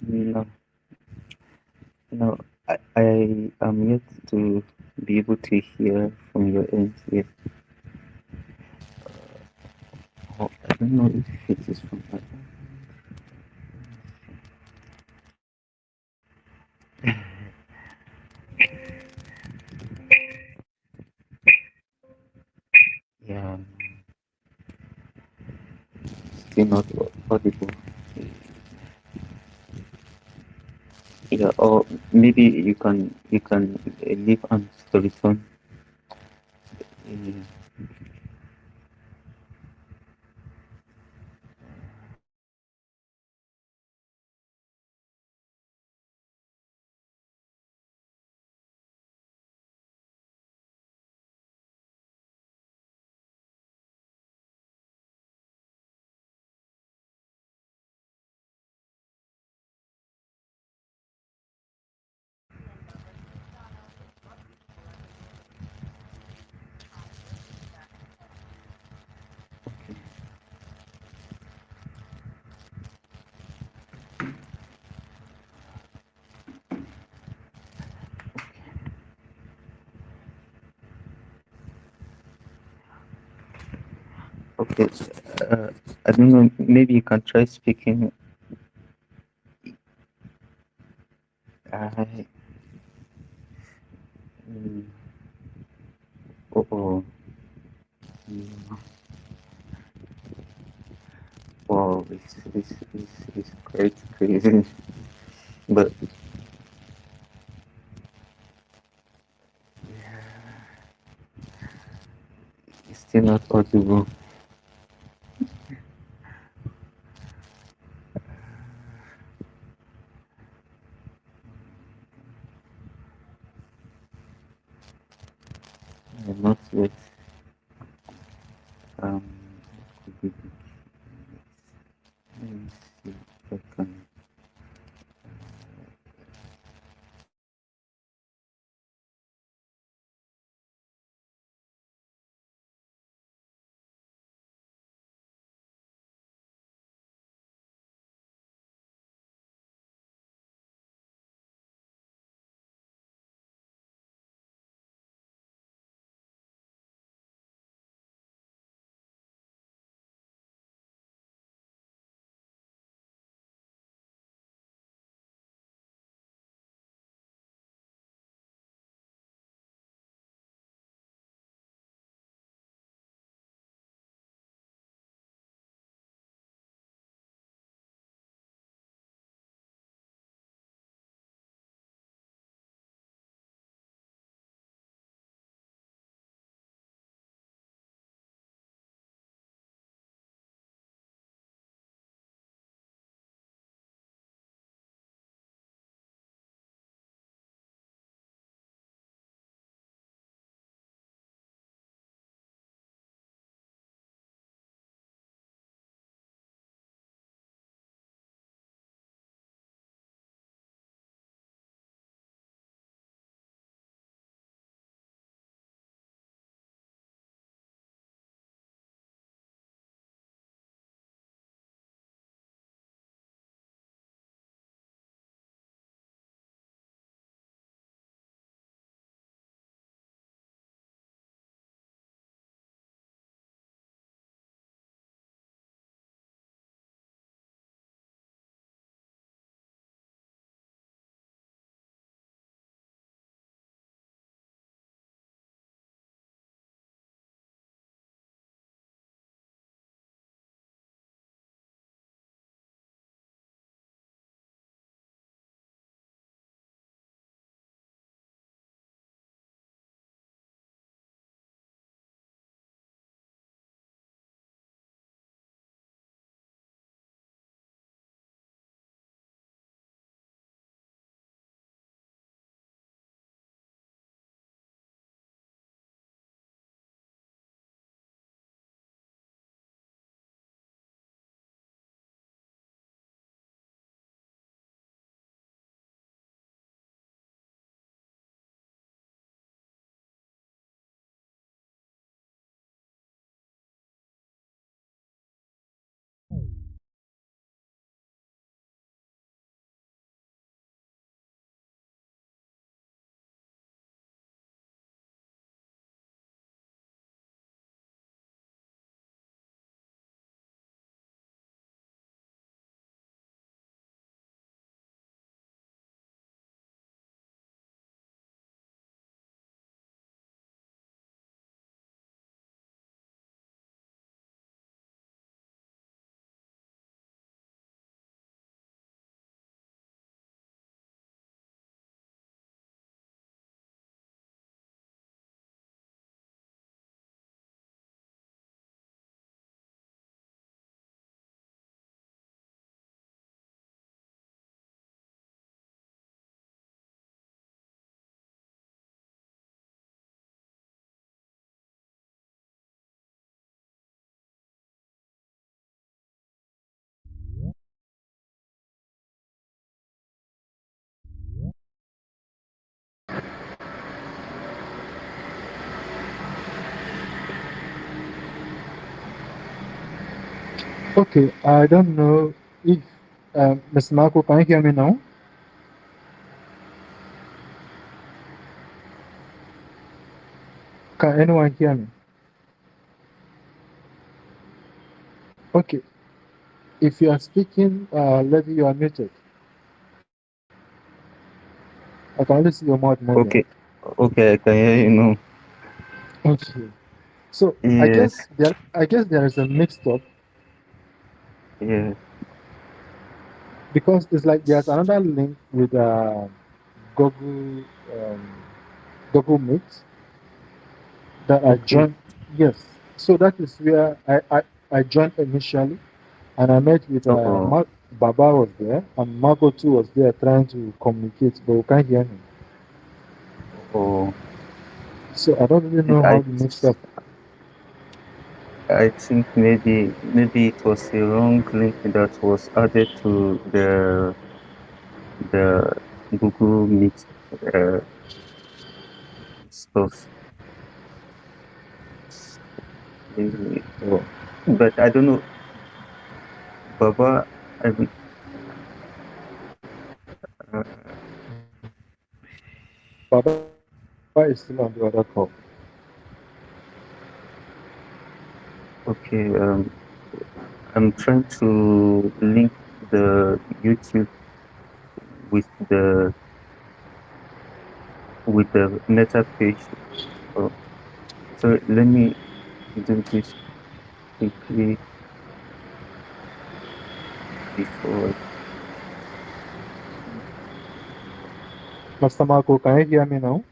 No, no, I am yet to be able to hear from your end yet. Oh, I don't know if it is from my end. Yeah, still not audible. Yeah, or maybe you can leave on story phone. Yeah. Okay. Uh, I don't know. Maybe you can try speaking. I. Mm, oh, oh. Mm, wow, it's quite crazy. But it's still not audible. Not yet. Um, could be. Let me see if I can. Okay, I don't know if Mr. Marco, can you hear me now? Can anyone hear me? Okay, if you are speaking, Levy, you are muted. I can only see your mouth moving. Okay, okay, I can hear you now. Okay, so Yes, I guess there is a mixed up yes. because it's like there's another link with Google Google Meet that I Okay. joined. Yes, so that is where I joined initially, and I met with Oh, Baba was there, and Marco too was there trying to communicate, but we can't hear him. oh. So I don't really know I how to mix up. I think maybe it was a wrong link that was added to the Google Meet uh, stuff. Oh, but I don't know, Baba. I mean, uh, Baba is still on the other call. okay. I'm trying to link the YouTube with the meta page. Oh, so let me do this quickly before. Master Marco, can you hear me now?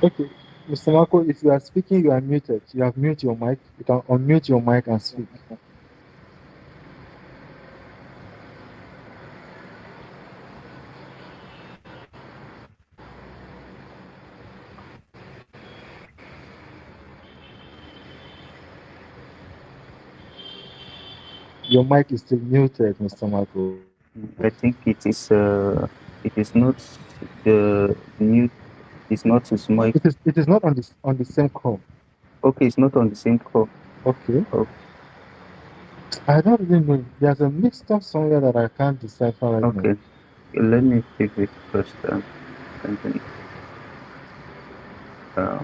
Okay, Mr. Marco, if you are speaking, you are muted. You have mute your mic. You can unmute your mic and speak. Your mic is still muted, Mr. Marco. I think it is not the mute. It's not his mic. It is not on the same call. Okay, it's not on the same call. Okay. Oh, I don't really know. There's a mixed up somewhere that I can't decipher right now. okay. Let me fix this first. And then uh,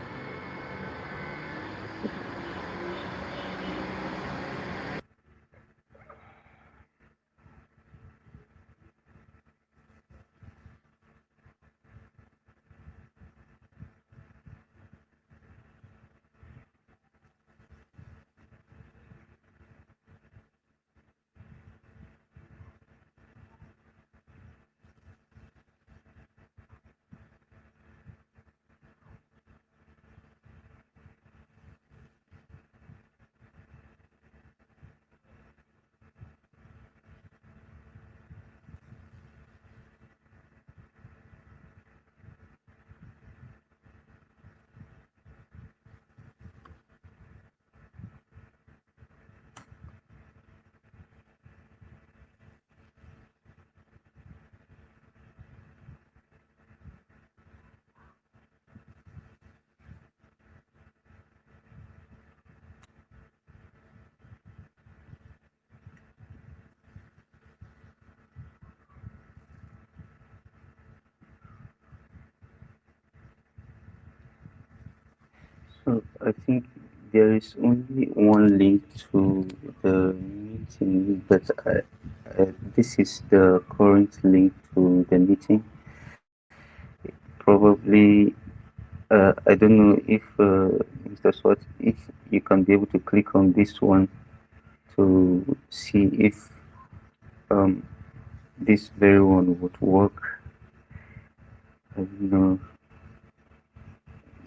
so I think there is only one link to the meeting, but this is the current link to the meeting. Probably, I don't know if Mr. Swat, if you can be able to click on this one to see if um, this very one would work. I don't know.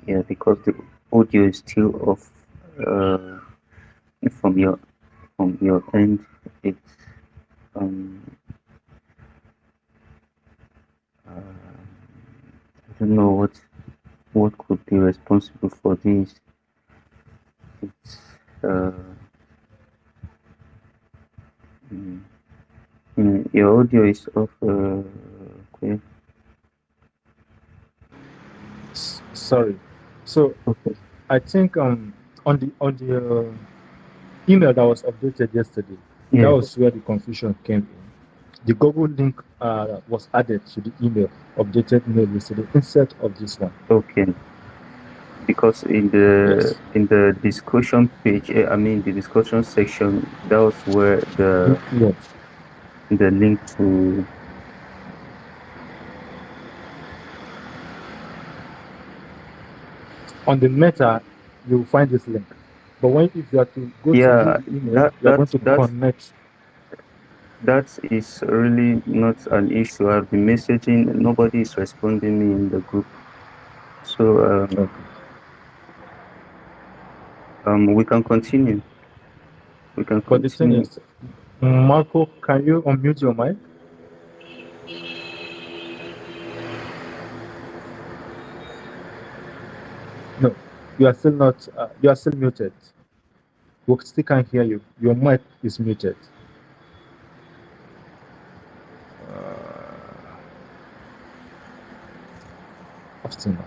Yeah, because the audio is still off uh, from your end. It's um, I don't know what could be responsible for this. It's uh, mm, your audio is off. Okay. sorry. So Okay. I think on the email that was updated yesterday, that Yeah. was where the confusion came in. The Google link was added to the email, updated email yesterday instead of this one. Okay. Because Yes. in the discussion page, I mean the discussion section, that was where Yes. the link to. On the meta, you will find this link. But when if you are to go to view Yeah, the email, you are going to connect. that is really not an issue. I've been messaging, nobody is responding me in the group. So Okay. we can continue. We can But the thing continue. is, Marco, can you unmute your mic? No, you are still not. You are still muted. We still can't hear you. Your mic is muted. After now.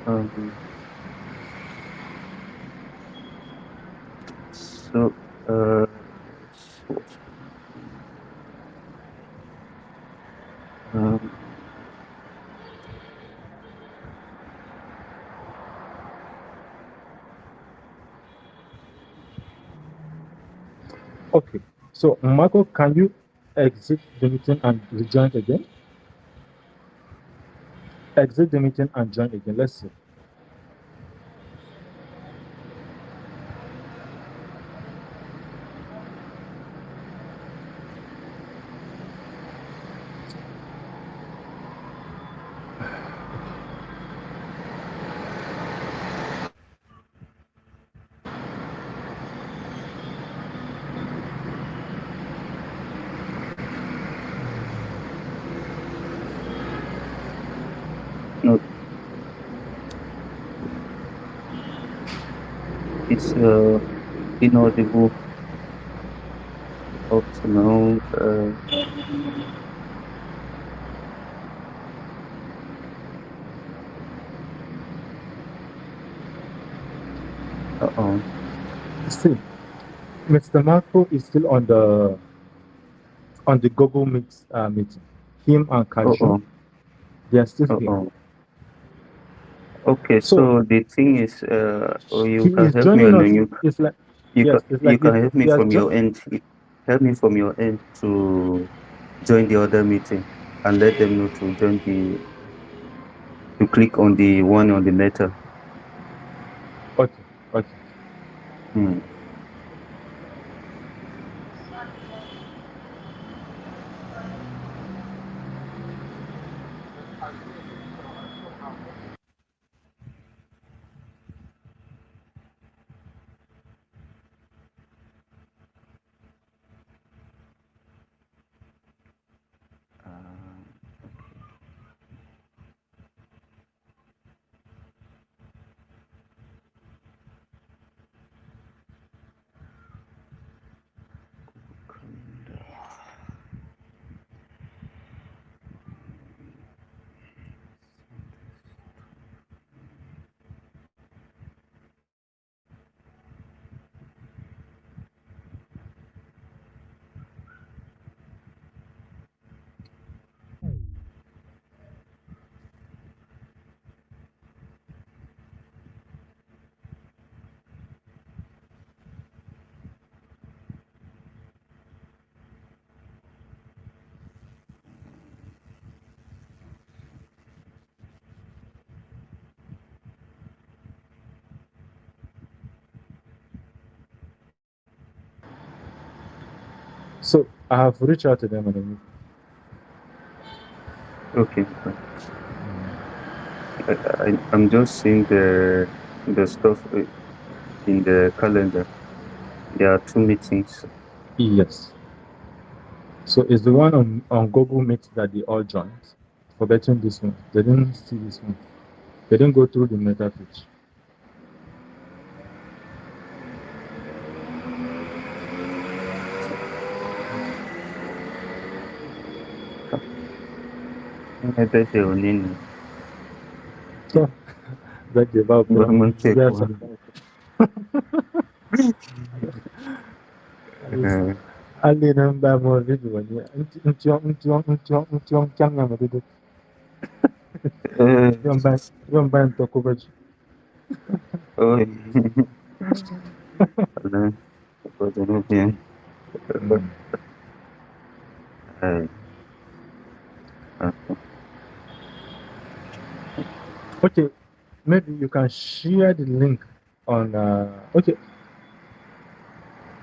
Um, so, uh, so, um, Okay. So, Marco, can you exit the meeting and rejoin again? Exit the meeting and join again. Let's see. no, it's inaudible up to now. Uh-oh. See, Mr. Marco is still on the Google Meet meeting. Him and Kajun, Uh-oh. they are still here. Uh-oh. Okay, So so the thing is, he you can is help me joining on the us. It's like yes, it's you like can help me he has from joined. your end. Help me from your end to join the other meeting and let them know to to click on the one on the letter. Okay, okay. Hmm. So I have reached out to them and Okay. I'm just seeing the stuff in the calendar. There are two meetings. yes. So it's the one on Google Meet that they all joined. Forgetting this one. They didn't see this one. They didn't go through the meta pitch. Maybe they will need So that they about government take yes. one. Ali nan ba mo video ne. Ntiong kyang na madu. Uh, Yon ba to ko ba. oh, no, but I don't think, uh, uh, Okay, maybe you can share the link on okay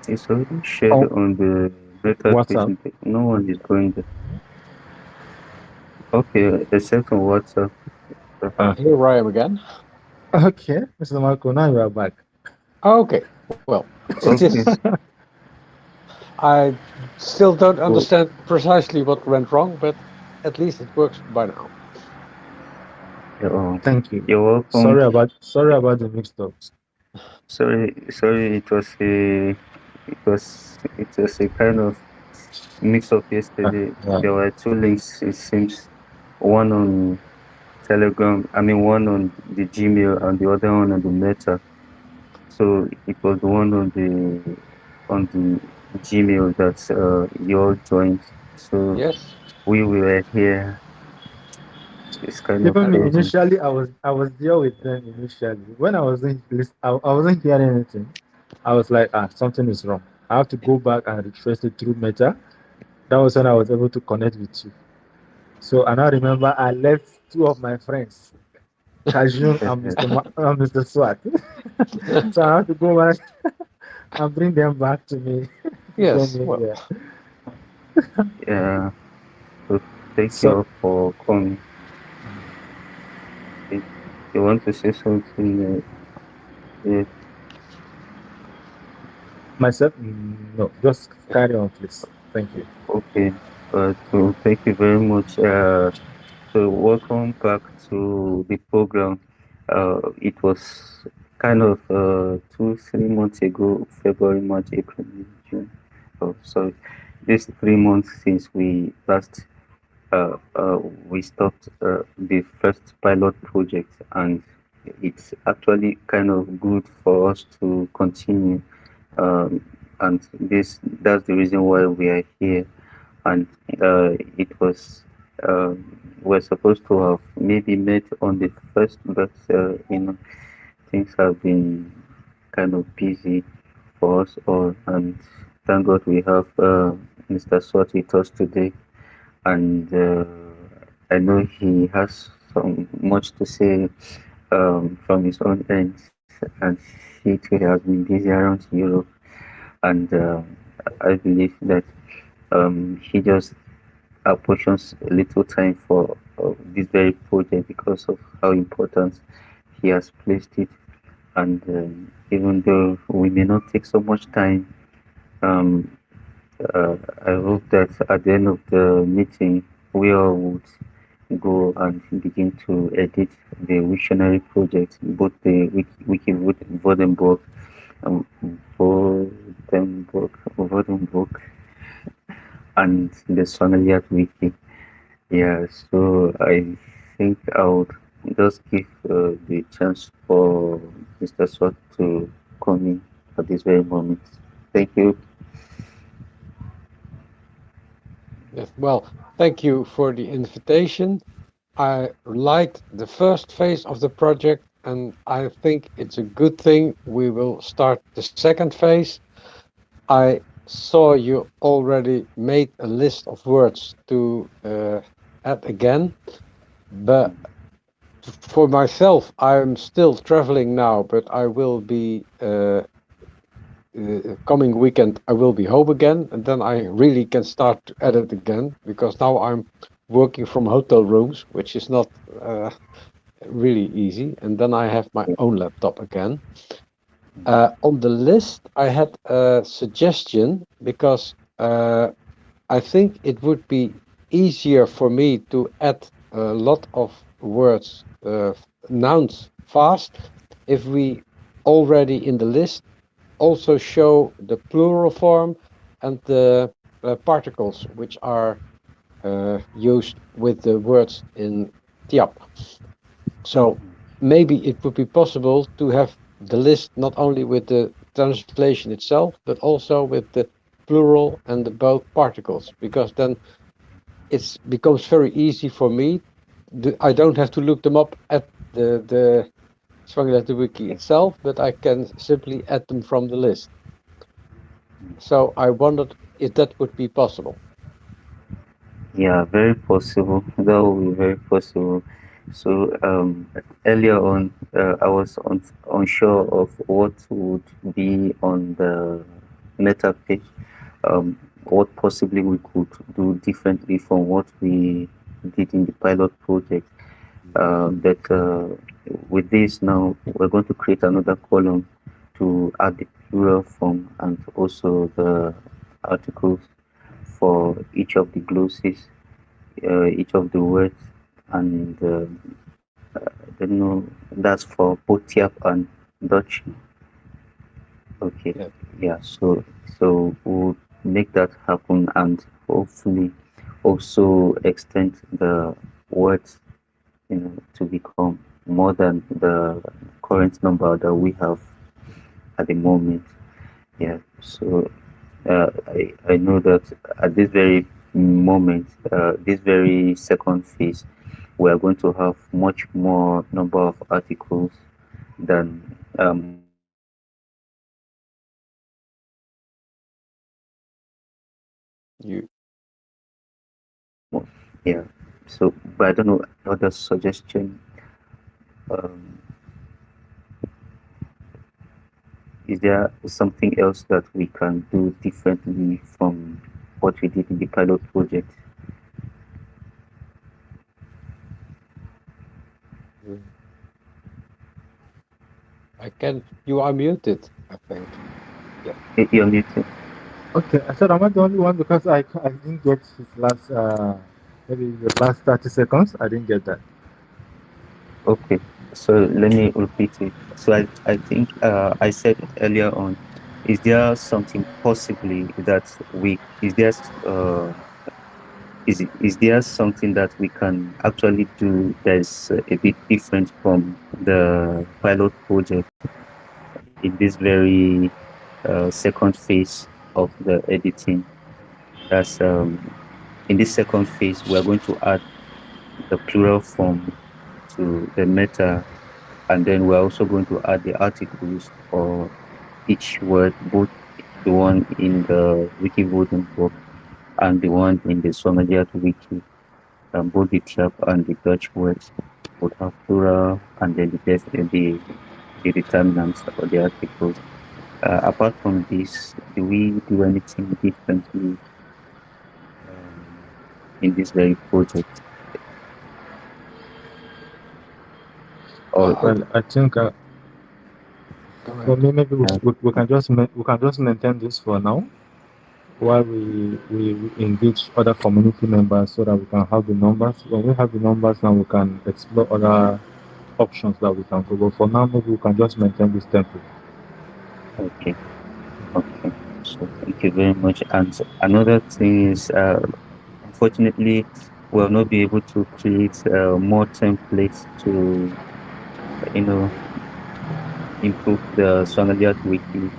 it's already shared on on the beta WhatsApp. station. No one is going there. Okay, except on WhatsApp. Here I am again. Okay, Mr. Marco, now you are back. Okay, well, it Okay. is. I still don't understand precisely what went wrong, but at least it works by now. Thank you. You're welcome. Sorry about the mixed up. Sorry. It was a kind of mix up yesterday. Yeah. There were two links. It seems one on Telegram. I mean, one on the Gmail and the other one on the Meta. So it was the one on the Gmail that you all joined. So Yes. we were here. It's kind of Even me crazy. initially, I was there with them initially. When I wasn't I wasn't hearing anything. I was like, something is wrong. I have to go back and retrace it through Meta. That was when I was able to connect with you. So and I remember I left two of my friends, Kajun and Mr. Swat. So I have to go back and bring them back to me to join Yes. me Well, here. Yeah. So thank you So all for coming. If you want to say something, yeah. myself, no, just carry on, please. Thank you. Okay. So thank you very much. So welcome back to the program. It was kind of 2, 3 months ago, February, March, April, May, June. Oh, sorry. This 3 months since uh, uh, we stopped the first pilot project, and it's actually kind of good for us to continue. And that's the reason why we are here. And it was we're supposed to have maybe met on the first, but things have been kind of busy for us all. And thank God we have Mr. Swat with us today, and I know he has some much to say from his own end, and he too has been busy around Europe, and I believe that he just apportions a little time for this very project because of how important he has placed it. And even though we may not take so much time, um, I hope that at the end of the meeting, we all would go and begin to edit the Wiktionary project, both the Wiki-Vodenboek and Vodenboek and the Swánga lyiatwuki. Yeah, so I think I would just give the chance for Mr. Swat to come in at this very moment. Thank you. yes. Well, thank you for the invitation. I liked the first phase of the project, and I think it's a good thing we will start the second phase. I saw you already made a list of words to add again, but for myself, I'm still traveling now, but I will be coming weekend I will be home again, and then I really can start to edit again, because now I'm working from hotel rooms, which is not really easy. And then I have my own laptop again. On the list, I had a suggestion, because I think it would be easier for me to add a lot of words, nouns fast, if we already in the list also show the plural form and the particles which are used with the words in Tyap. So maybe it would be possible to have the list not only with the translation itself, but also with the plural and the both particles, because then it becomes very easy for me. I don't have to look them up at the Swánga lyiatwuki itself, but I can simply add them from the list. So I wondered if that would be possible. Yeah, very possible. That will be very possible. So earlier on, I was unsure of what would be on the meta page. What possibly we could do differently from what we did in the pilot project. That with this now, we're going to create another column to add the plural form and also the articles for each of the glosses, each of the words, and I don't know, that's for both Tyap and Dutch. Okay, Yeah. yeah, so we'll make that happen and hopefully also extend the words, to become more than the current number that we have at the moment. Yeah, so I know that at this very moment, this very second phase, we are going to have much more number of articles than more than the current number that we have at the moment. You Yeah. So, but I don't know, other suggestion. Um, is there something else that we can do differently from what we did in the pilot project? I can. You are muted, I think. Yeah. You're muted. Okay, I said, am I the only one because I didn't get his last maybe the last 30 seconds. I didn't get that. Okay. So let me repeat it. So I think I said earlier on, is there something possibly that we is there is there something that we can actually do that's a bit different from the pilot project in this very second phase of the editing? That's in this second phase, we are going to add the plural form to the meta, and then we're also going to add the articles for each word, both the one in the WikiWoordenboek and the one in the Swánga lyiatwuki. Both the Tyap and the Dutch words would have plural, and then the determinants or the articles. Apart from this, do we do anything differently in this very project? Or I, Well, I think Go for ahead. me maybe uh, we can just we can just maintain this for now while we engage other community members so that we can have the numbers. When we have the numbers, now we can explore other options that we can go. But for now, maybe we can just maintain this template. okay, okay. So thank you very much. And another thing is, unfortunately, we'll not be able to create more templates to, you know, improve the Swánga wiki.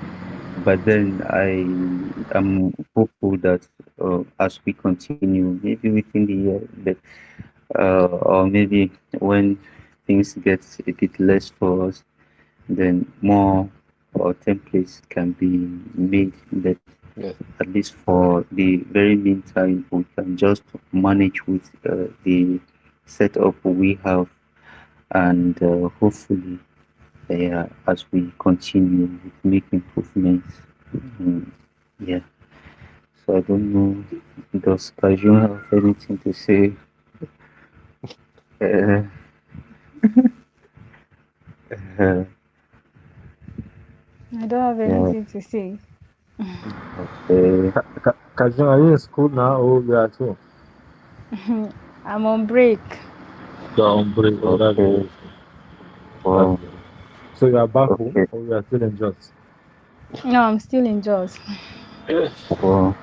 But then I am hopeful that as we continue, maybe within the year, that, or maybe when things get a bit less for us, then more templates can be made. That Yeah. at least for the very meantime, we can just manage with the setup we have, and hopefully, as we continue, make improvements. Mm, yeah. So I don't know. Does Kajun have anything to say? Uh, uh, I don't have yeah. anything to say. Okay. Kajun, are you in school now or you are at home? I'm on break. You're on break. Oh, that's Okay. very good. That's Wow. very good. So you are back home Okay. or you are still in Jos? No, I'm still in Jaws. Wow.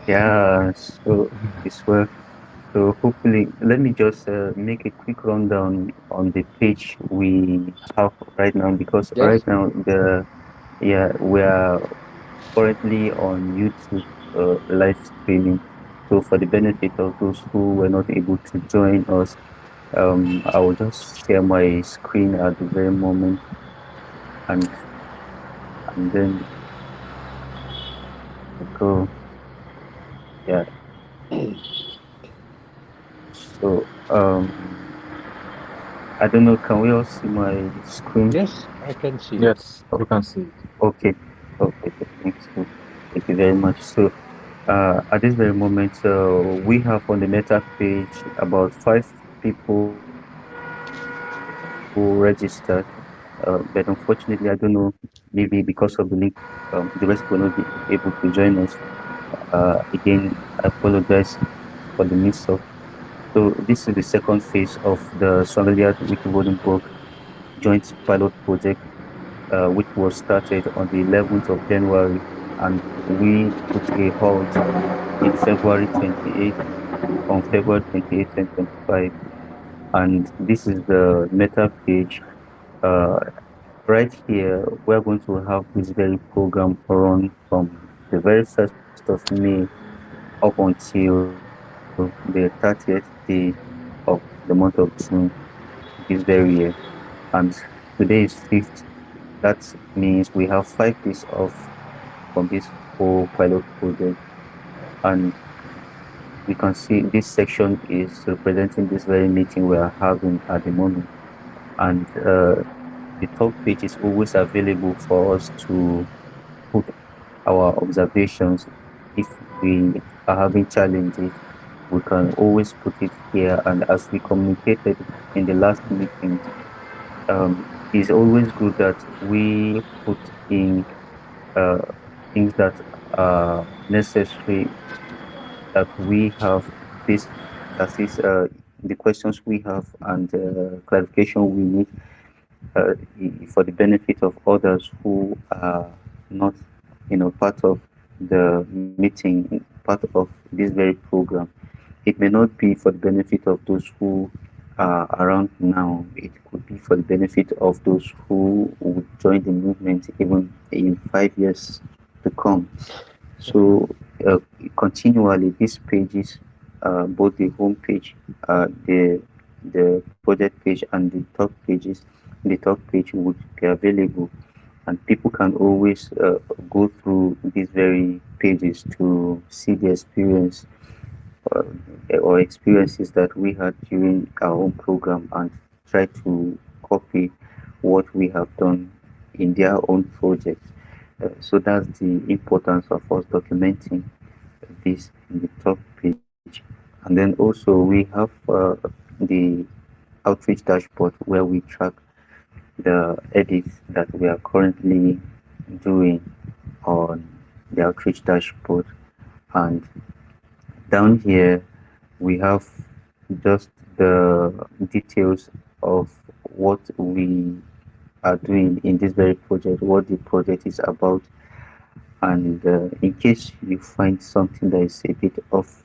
Yeah. So it's well. So hopefully, let me just make a quick rundown on the page we have right now, because right Yes. now we are currently on YouTube live streaming. So for the benefit of those who were not able to join us, I will just share my screen at the very moment, and then go. Yeah. So I don't know. Can we all see my screen? Yes, I can see it. Yes, you can see it. Okay. Okay. Thanks. Thank you very much. So, at this very moment, we have on the Meta page about 5 people registered. But unfortunately, I don't know. Maybe because of the link, the rest will not be able to join us. Again, I apologize for the mix up. So, this is the second phase of the Swánga lyiatwuki-WikiWoordenboek Joint Pilot Project, which was started on the 11th of January, and we put a halt in February 28th, on February 28th, 2025. And this is the meta page. Uh, right here, we're going to have this very program run from the very 1st of May up until the 30th day of the month of June this very year. And today is 5th. That means we have 5 days off from this whole pilot project. And we can see this section is representing this very meeting we are having at the moment. And the talk page is always available for us to put our observations. If we are having challenges, we can always put it here. And as we communicated in the last meeting, it's always good that we put in uh, things that are necessary, that we have this, that is the questions we have and clarification we need, for the benefit of others who are not, part of the meeting, part of this very program. It may not be for the benefit of those who are around now. It could be for the benefit of those who would join the movement even in 5 years to come. So continually, these pages, both the home page, the project page, and the talk page would be available, and people can always go through these very pages to see the experience, uh, or experiences that we had during our own program, and try to copy what we have done in their own projects. So that's the importance of us documenting this in the top page. And then also we have the outreach dashboard where we track the edits that we are currently doing on the outreach dashboard. And down here we have just the details of what we are doing in this very project, what the project is about. And in case you find something that is a bit off,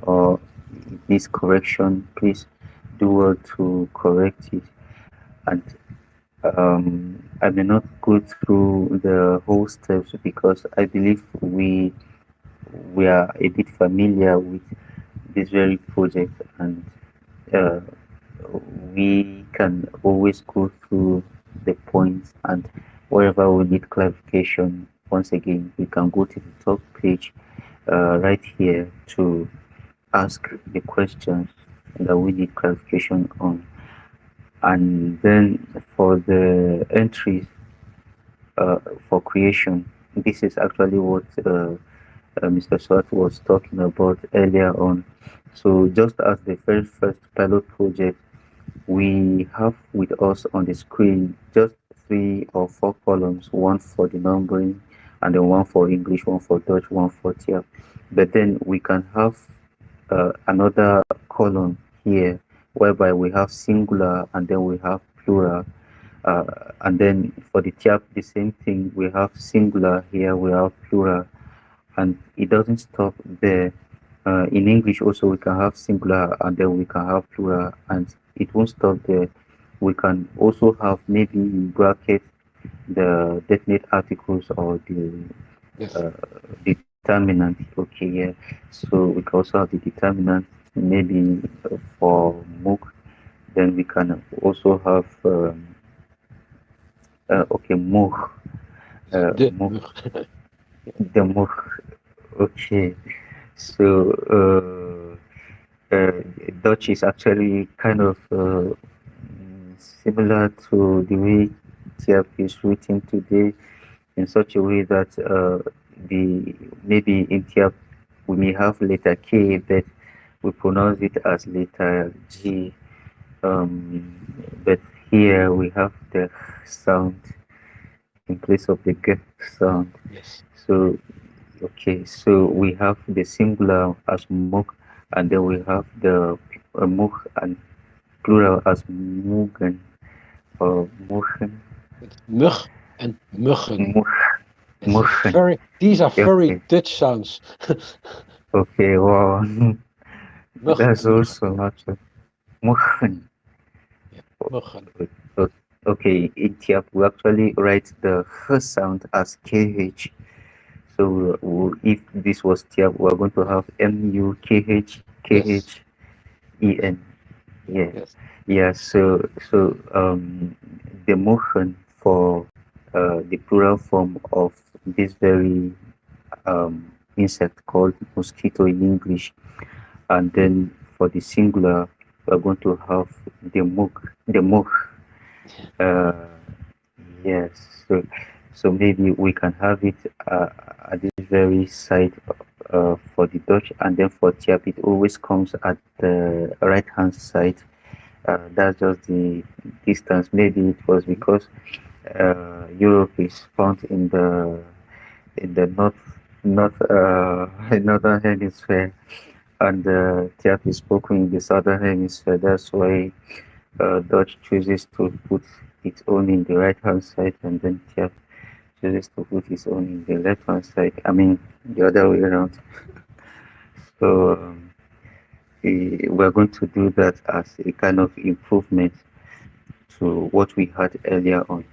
or it needs correction, please do well to correct it. And I may not go through the whole steps because I believe we are a bit familiar with this very project, and uh, we can always go through the points, and wherever we need clarification, once again we can go to the talk page right here to ask the questions that we need clarification on. And then for the entries, for creation. This is actually what Mr. Swart was talking about earlier on. So just as the very first pilot project, we have with us on the screen just 3 or 4 columns, one for the numbering, and then one for English, one for Dutch, one for Tiap. But then we can have another column here whereby we have singular and then we have plural. And then for the Tiap, the same thing. We have singular here, we have plural, and it doesn't stop there. In English also we can have singular and then we can have plural, and it won't stop there. We can also have maybe in bracket the definite articles or the Yes. determinant. Okay, yeah. So we can also have the determinant maybe for MOOC. Then we can also have okay, MOOC. De MOOC. The MOOC. Okay. So Dutch is actually kind of similar to the way TF is written today, in such a way that the maybe in TF we may have letter K, but we pronounce it as letter G. But here we have the sound in place of the G sound. Yes. So okay, so we have the singular as MOOC, and then we have the MOOC and plural as MOOGen or MOOGen. It's mug and muggen. MOOG. It's Muggen. these are very Okay. Dutch sounds. Okay, wow. That's Muggen. also not MOOGen. Yeah, muggen. Okay, in Tiap we actually write the first sound as KH. So if this was Tiap, we're going to have MUKH Yes. KHEN. Yeah. Yes. Yeah, so the motion for the plural form of this very insect called mosquito in English, and then for the singular, we're going to have the mug. Uh, yes, so maybe we can have it at this very side for the Dutch, and then for Tiap, it always comes at the right hand side. That's just the distance. Maybe it was because Europe is found in the northern hemisphere, and Tiap is spoken in the southern hemisphere. That's why Dutch chooses to put its own in the right hand side, and then Tiap chooses to put its own in the left hand side. I mean the other way around. So we're going to do that as a kind of improvement to what we had earlier on.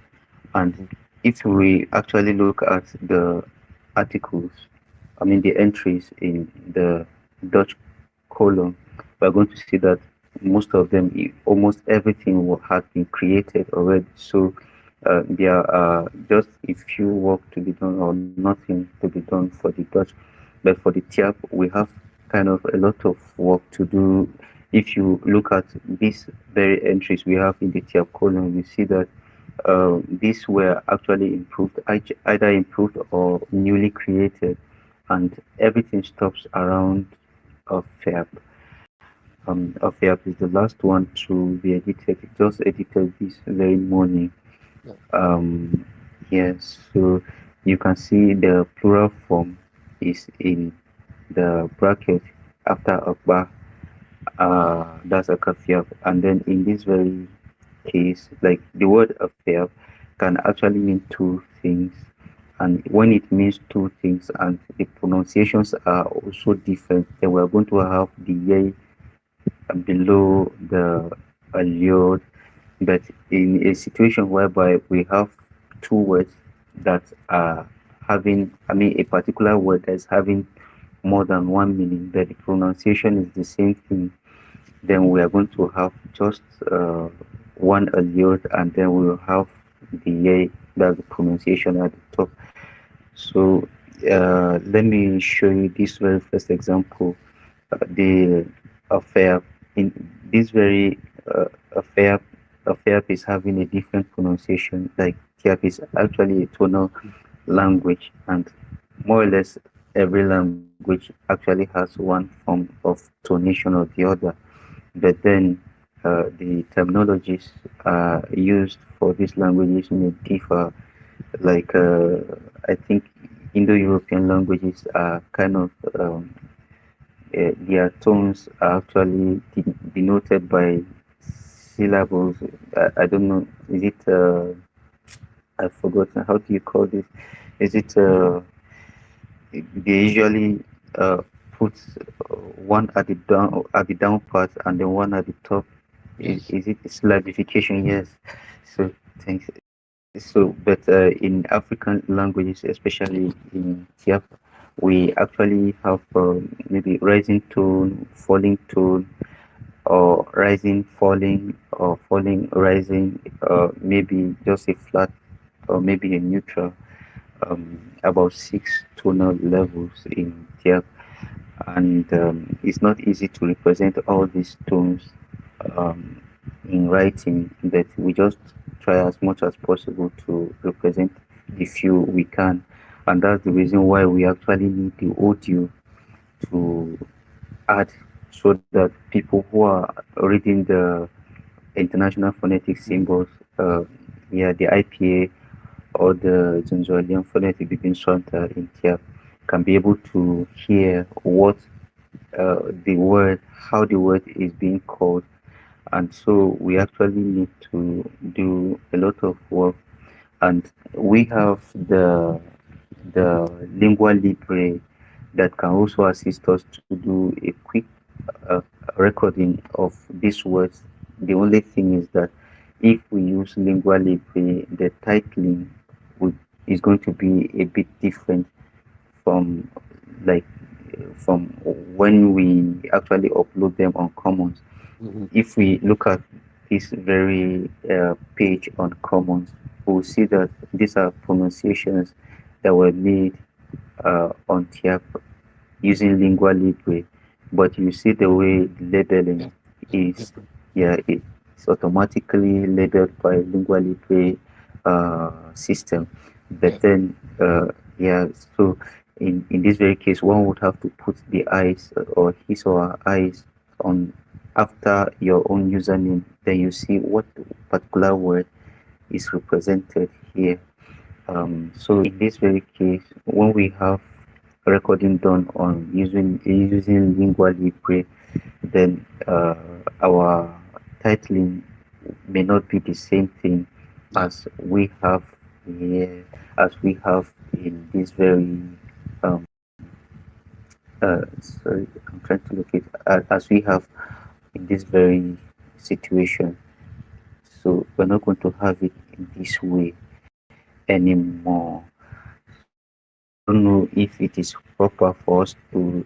And if we actually look at the articles, I mean the entries in the Dutch column, we're going to see that most of them, almost everything has been created already. So there are just a few work to be done or nothing to be done for the Dutch. But for the Tiap, we have kind of a lot of work to do. If you look at these very entries we have in the Tiap column, you see that these were actually improved, either improved or newly created, and everything stops around a FAB. A FAB is the last one to be edited. It just edited this very morning. Yes, so you can see the plural form is in the bracket after Akbar. That's a kafiyab, and then in this very case, like the word affair can actually mean two things, and when it means two things and the pronunciations are also different, then we're going to have the yay below the aliyod. But in a situation whereby we have two words that are having, I mean, a particular word that's having more than one meaning, but the pronunciation is the same thing, then we are going to have just one aliyot, and then we will have the yay, that's the pronunciation at the top. So let me show you this very first example. The affair in this very affair is having a different pronunciation. Like Tiap is actually a tonal language, and more or less every language actually has one form of tonation or the other. But then the terminologies used for these languages may differ. Like I think Indo-European languages are kind of their tones are actually denoted by syllables. I don't know. Is it? I've forgotten. How do you call this? Is it? They usually uh, put one at the down part and then one at the top. Yes. Is it syllabification? Yes. So thanks. So, but in African languages, especially in Tiap, we actually have maybe rising tone, falling tone, or rising, falling, or falling, rising, maybe just a flat or maybe a neutral. About six tonal levels in Tiap, and it's not easy to represent all these tones um, in writing, but we just try as much as possible to represent the few we can, and that's the reason why we actually need the audio to add so that people who are reading the international phonetic symbols, uh, yeah, the IPA or the Zenzolian phonetic begin in Tiap, can be able to hear what the word, how the word is being called. And so we actually need to do a lot of work. And we have the lingua libre that can also assist us to do a quick uh, recording of these words. The only thing is that if we use lingua libre, the titling would, is going to be a bit different from like from when we actually upload them on Commons. Mm-hmm. If we look at this very page on Commons, we'll see that these are pronunciations that were made on Tiap using lingua libre, but you see the way the Yeah. labeling is, Different. yeah, it's automatically labeled by lingua libre system. But Yeah. then, yeah, so in this very case, one would have to put the eyes or his or her eyes on after your own username, then you see what particular word is represented here. So in this very case, when we have recording done on using lingua libre, then our titling may not be the same thing Yeah. as we have here, as we have in this very um, sorry, I'm trying to look it as we have in this very situation. So we're not going to have it in this way anymore. So I don't know if it is proper for us to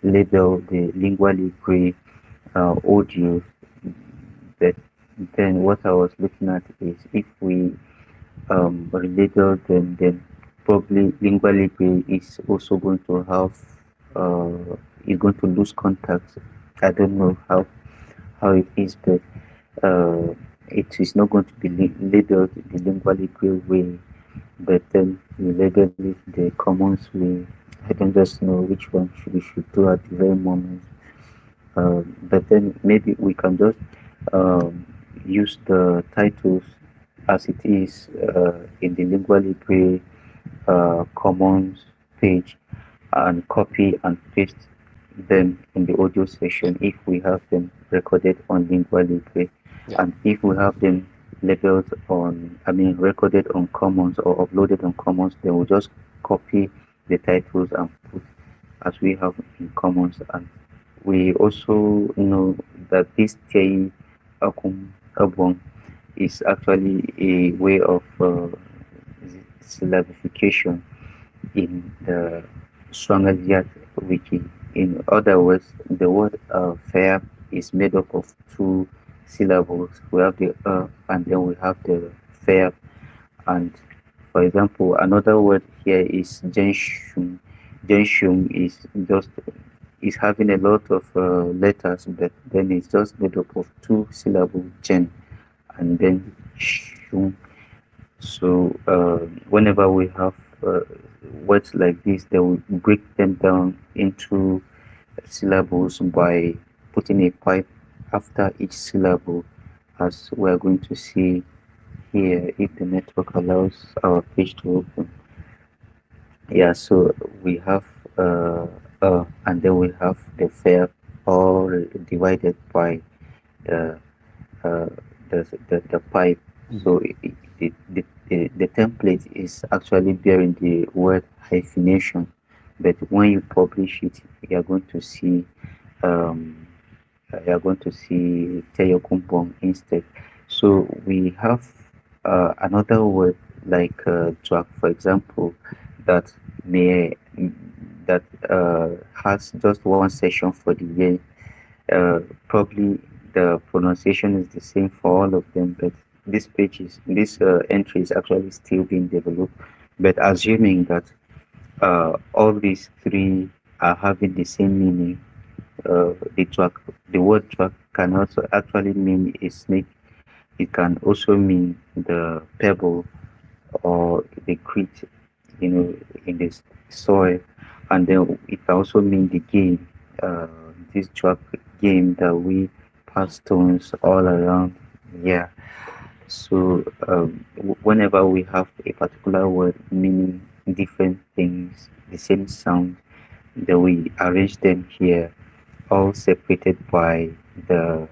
label the lingua libre audio, but then what I was looking at is if we relabel them, then probably lingua libre is also going to have is going to lose contact. I don't know how it is, but it is not going to be labeled the lingua libre way, but then we label it the commons way. I don't just know which one we should do at the very moment. But then maybe we can just use the titles as it is in the Lingua Libre Commons page and copy and paste them in the audio session if we have them recorded on Lingua Libre. Yeah. And if we have them labeled on, I mean, recorded on Commons or uploaded on Commons, then we'll just copy the titles and put as we have in Commons. And we also know that this Tei Akum Abong is actually a way of syllabification in the Swánga wiki. In other words, the word fair is made up of two syllables. We have the and then we have the fair. And for example, another word here is Jenshum. Jenshum is having a lot of letters, but then it's just made up of two syllables, Jen and then Shum. So whenever we have words like this, they will break them down into syllables by putting a pipe after each syllable, as we're going to see here if the network allows our page to open. Yeah, so we have and then we have the verb all divided by the uh, the pipe. So the template is actually bearing the word hyphenation, but when you publish it, you are going to see um, you are going to see Teyokumpong instead. So we have another word like drag, for example, that may that has just one section for the year. Probably the pronunciation is the same for all of them, but this entry is actually still being developed. But assuming that all these three are having the same meaning, the word track can also actually mean a snake. It can also mean the pebble or the grit, in the soil, and then it can also mean the game. This track game that we pass stones all around. Yeah. So whenever we have a particular word meaning different things, the same sound, then we arrange them here, all separated by the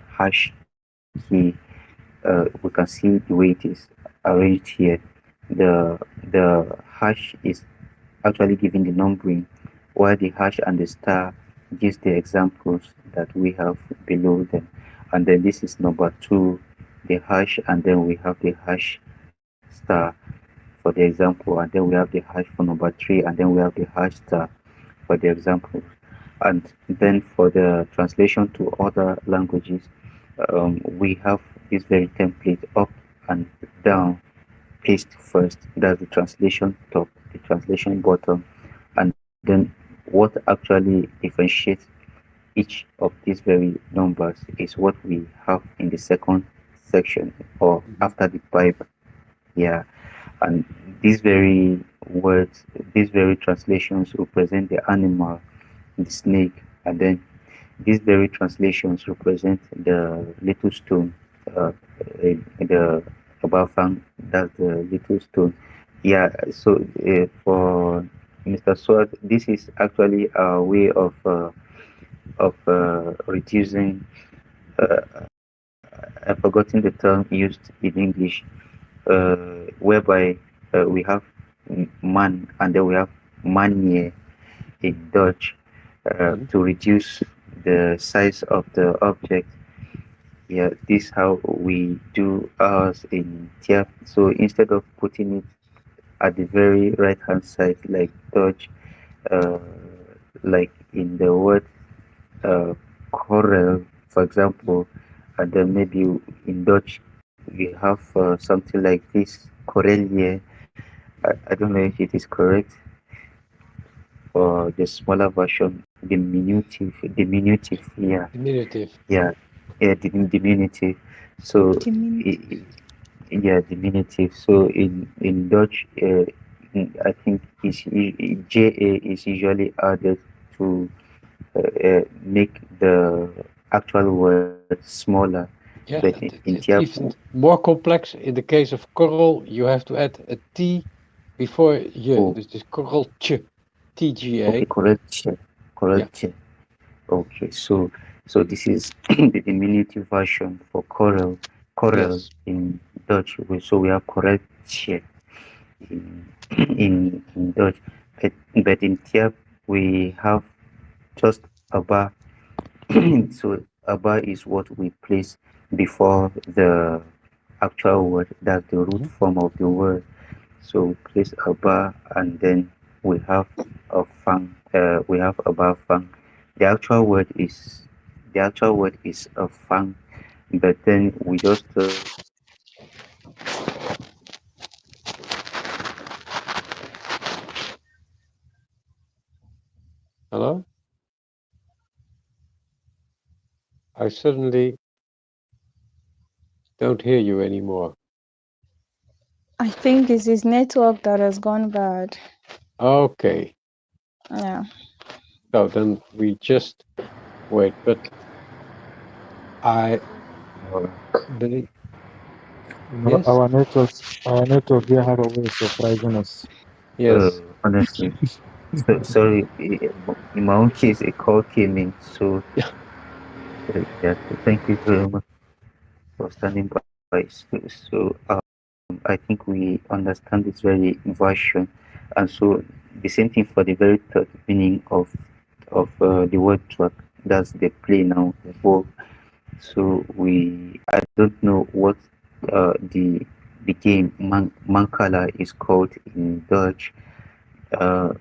hash key. We can see the way it is arranged here. The hash is actually giving the numbering, while the hash and the star gives the examples that we have below them. And then this is number two, the hash, and then we have the hash star for the example, and then we have the hash for number three, and then we have the hash star for the example. And then for the translation to other languages, we have this very template up and down, paste first, that's the translation top, the translation bottom, and then what actually differentiates each of these very numbers is what we have in the second section or after the pipe. Yeah, and these very words, these very translations represent the animal, the snake, and then these very translations represent the little stone, the abafang, that's the little stone. Yeah, so for Mr. Sword, this is actually a way of reducing. I've forgotten the term used in English, whereby we have man and then we have manier in Dutch to reduce the size of the object. Yeah, this how we do ours in Tyap. So instead of putting it at the very right hand side like Dutch, uh, like in the word uh, corel, for example, and then maybe in Dutch we have something like this corellier. I don't know if it is correct for the smaller version, diminutive, yeah, Diminutive. yeah, yeah, diminutive. So Diminutive. yeah, diminutive. So in Dutch, I think ja is usually added to make the actual word smaller. But Yes, in it's Tiapo, even more complex. In the case of coral, you have to add a T before je. oh, Dus het is korreltje. okay, TGA. correct, Yeah. correct. Okay, so this is the diminutive version for coral Yes. in Dutch. So we have correct in in Dutch, but in Tiap we have just a bar. So a bar is what we place before the actual word. That's the root Mhm. form of the word. So we place a bar and then we have a fang. We have a bar fang. The actual word is the actual word is a fang, but then we just Hello? I suddenly don't hear you anymore. I think it's his network that has gone bad. Okay, Yeah. so then we just wait. But I Uh, believe yes, Our network here have a way of surprising us. yes. honestly, so sorry. In my own case, a call came in, so yeah. Thank you very much for standing by. I think we understand this very version, and so the same thing for the very third meaning of the word track. That's the play now, the verb. So I don't know what the game Mancala is called in Dutch, uh,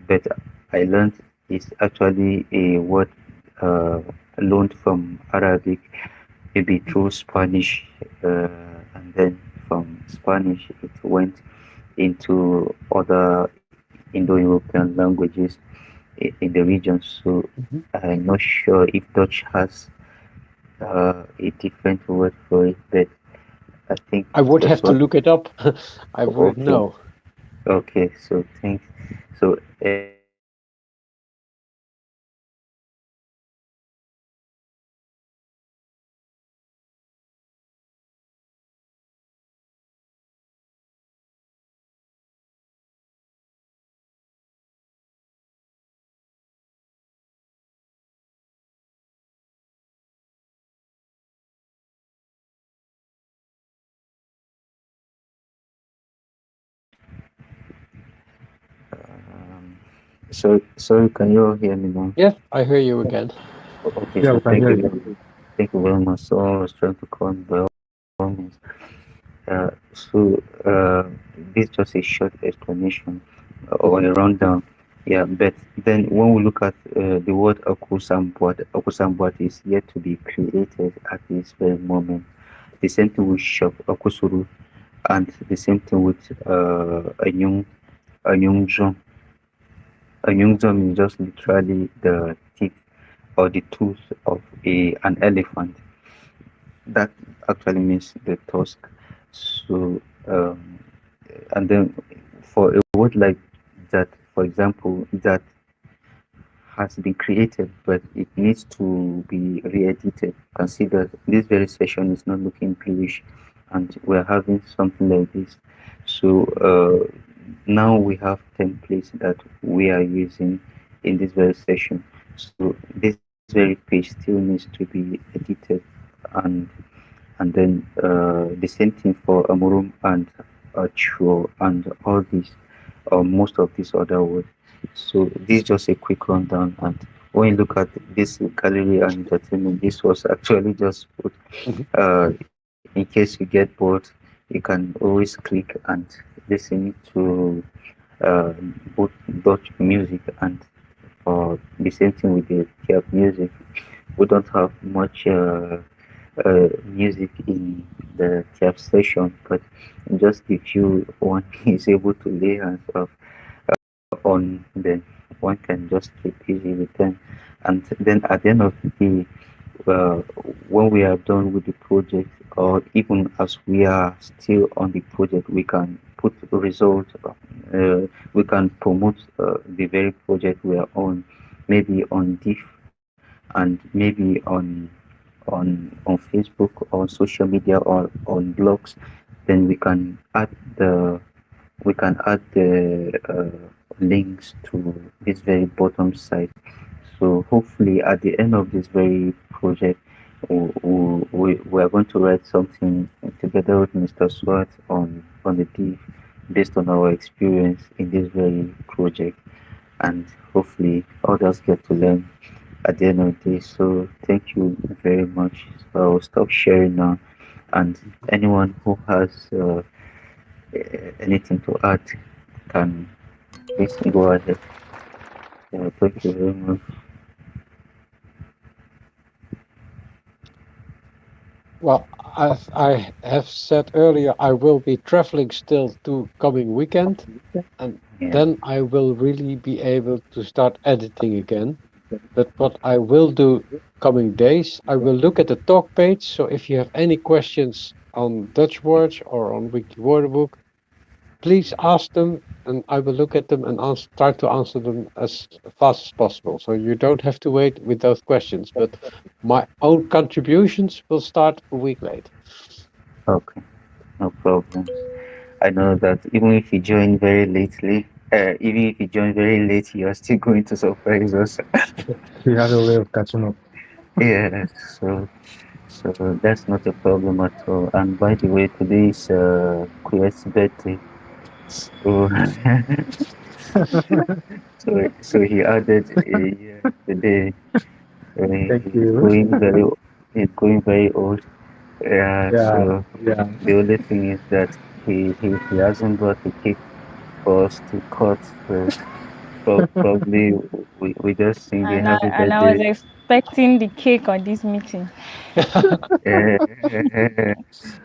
but I learned it's actually a word uh, loaned from Arabic, maybe through Spanish, and then from Spanish it went into other Indo-European languages in the region. So Mhm. I'm not sure if Dutch has a different word for it, but I think I would Mr. have to Swat. look it up. I wouldn't Okay, know. okay. So thanks. So um, sorry. Can you all hear me now? Yes, I hear you again. Okay. Yeah, So we can hear you. thank you very much. So I was trying to call by all means. So this is just a short explanation or Mhm. a rundown. Yeah, but then when we look at the word Okusambwat is yet to be created at this very moment. The same thing with shop Okusuru, and the same thing with Anyungjon. Anyungjon is just literally the teeth or the tooth of an elephant. That actually means the tusk. So, and then for a word like that, for example, that has been created, but it needs to be re-edited. Consider this very session is not looking bluish, and we're having something like this. So now we have templates that we are using in this very session. So this very page still needs to be edited, and then the same thing for Amurum and Chuo and all these, or most of these other words. So this is just a quick rundown. And when you look at this gallery and entertainment, this was actually just put Mhm. in case you get bored, you can always click and listen to uh, both Dutch music and the same thing with the Tyap music. We don't have much music in the Tyap session, but just if you one is able to lay hands on, then one can just keep busy with them. And then at the end of the day, uh, when we are done with the project, or even as we are still on the project, we can put results, we can promote the very project we are on, maybe on diff and maybe on Facebook or social media or on blogs. Then we can add the links to this very bottom site. So hopefully at the end of this very project, we are going to write something together with Mr. Swart on the div based on our experience in this very project, and hopefully others get to learn at the end of the day. So thank you very much. So I'll stop sharing now, and anyone who has anything to add can please go ahead. Thank you very much. Well, as I have said earlier, I will be traveling still to coming weekend, and Yeah. then I will really be able to start editing again. But what I will do coming days, I will look at the talk page. So if you have any questions, on Dutch words or on WikiWoordenboek, please ask them and I will look at them and try to answer them as fast as possible. So you don't have to wait with those questions. But my own contributions will start a week late. Okay, no problem. I know that even if you join very lately, even if you join very late, you're still going to surprise us. We have a way of catching up. Yeah, so that's not a problem at all. And by the way, today is Queer's birthday. So, so he added a year today. Thank He's you. going very, he's going very old. Yeah. Yeah, So yeah. the only thing is that he hasn't brought a cake for us to cut. So probably we just sing a happy And I was birthday. expecting the cake on this meeting. Eh,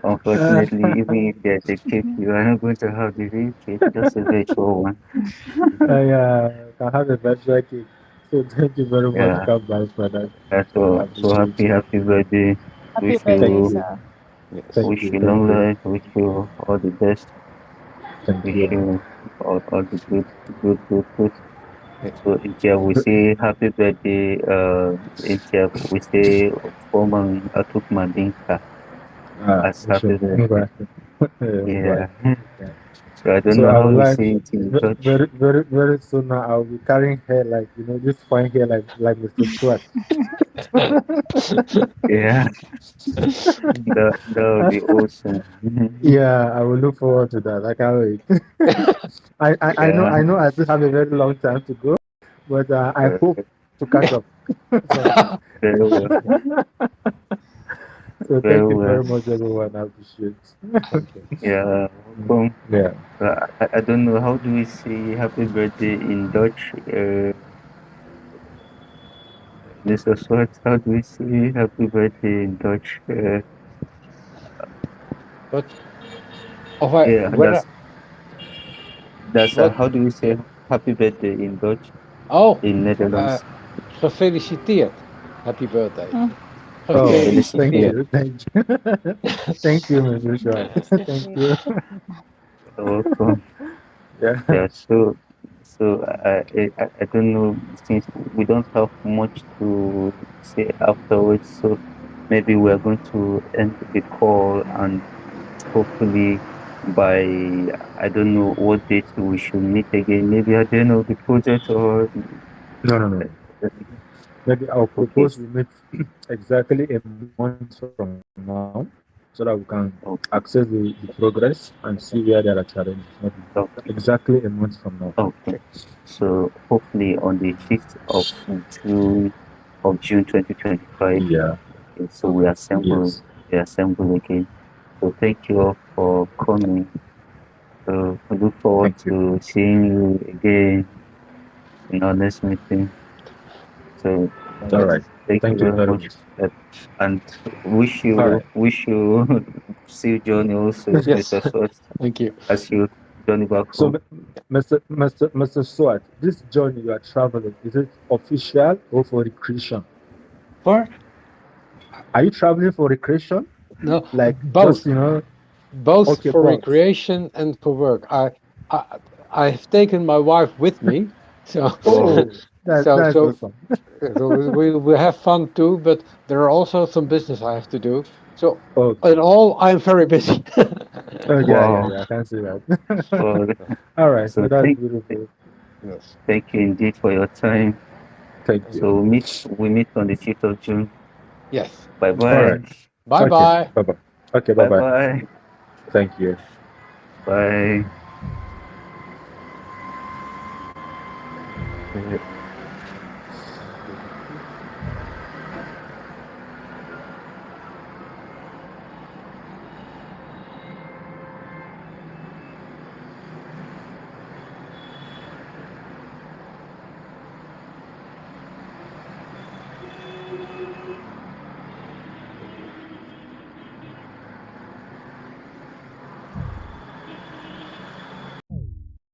Unfortunately, even if there's a cake, you are not going to have the real cake, just a virtual one. I have a virtual cake. So thank you very much, Yeah. Kabbal, for that. I So appreciate you. happy birthday. Happy Wish Thank birthday, you you. sir. Yes. Thank wish you. you Thank long you. life. Wish you all the best. Thank Wish you. you all the good. Yeah. So in Tiap we say happy birthday. In Tiap we say Foman Atuk Mandinka as Wish you happy birthday. Right. Yeah. Yeah. So I don't So know I how would we like say it in Dutch. very soon now. I'll be carrying hair like this fine hair like Mr. Swat. Yeah, that would be awesome. Yeah, I will look forward to that. I can't wait. Yeah, I know I still have a very long time to go, but I hope to catch up someday. very well, So very thank you well. very much, everyone. I appreciate. Okay. Yeah, Mm, welcome. yeah. I don't know how do we say happy birthday in Dutch. Mr. Swart, how do we say happy birthday in Dutch? But of I Yeah, whether that's what how do we say happy birthday in Dutch oh in uh Netherlands? gefeliciteerd. Happy birthday. Mm. Oh, thank Gefeliciteerd. Gefeliciteerd. you, thank you, thank you, Mr. Short. Thank you. Welcome. Yeah. Yeah, I don't know since we don't have much to say afterwards, so maybe we are going to end the call and hopefully by I don't know what date we should meet again. Maybe at the end of the project or No. Maybe I'll okay, propose we meet exactly a month from now so that we can access the okay, progress and see where there are challenges. Maybe exactly a month from now. okay. So hopefully on the 5th of June 2025. Yeah. Okay, so Yes. we assemble again. So thank you all for coming. So I look forward Thank you. to seeing you again in our next meeting. So All Yes. right. thank you Thank you very very much, much. uh, and All right. wish you see Johnny also, Yes. Mr. Swart, Thank you. as you Johnny back So, home. Mr. Swart, this journey you are traveling, is it official or for recreation? For Are you traveling for recreation? no, Like just, both. Both okay, for boss. recreation and for work. I I've taken my wife with me, so Wow, Oh, so that's so awesome. so we have fun too. But there are also some business I have to do. So Okay. in all, I'm very busy. Oh, wow. yeah. I can see that. Well, All right. So so that's beautiful. Yes. thank you indeed for your time. Thank Thank you. So you. we meet on the 5th of June. Yes. Bye All right. bye. Bye Okay. bye. Bye bye. Okay. Bye Bye bye. bye. Thank you. Bye.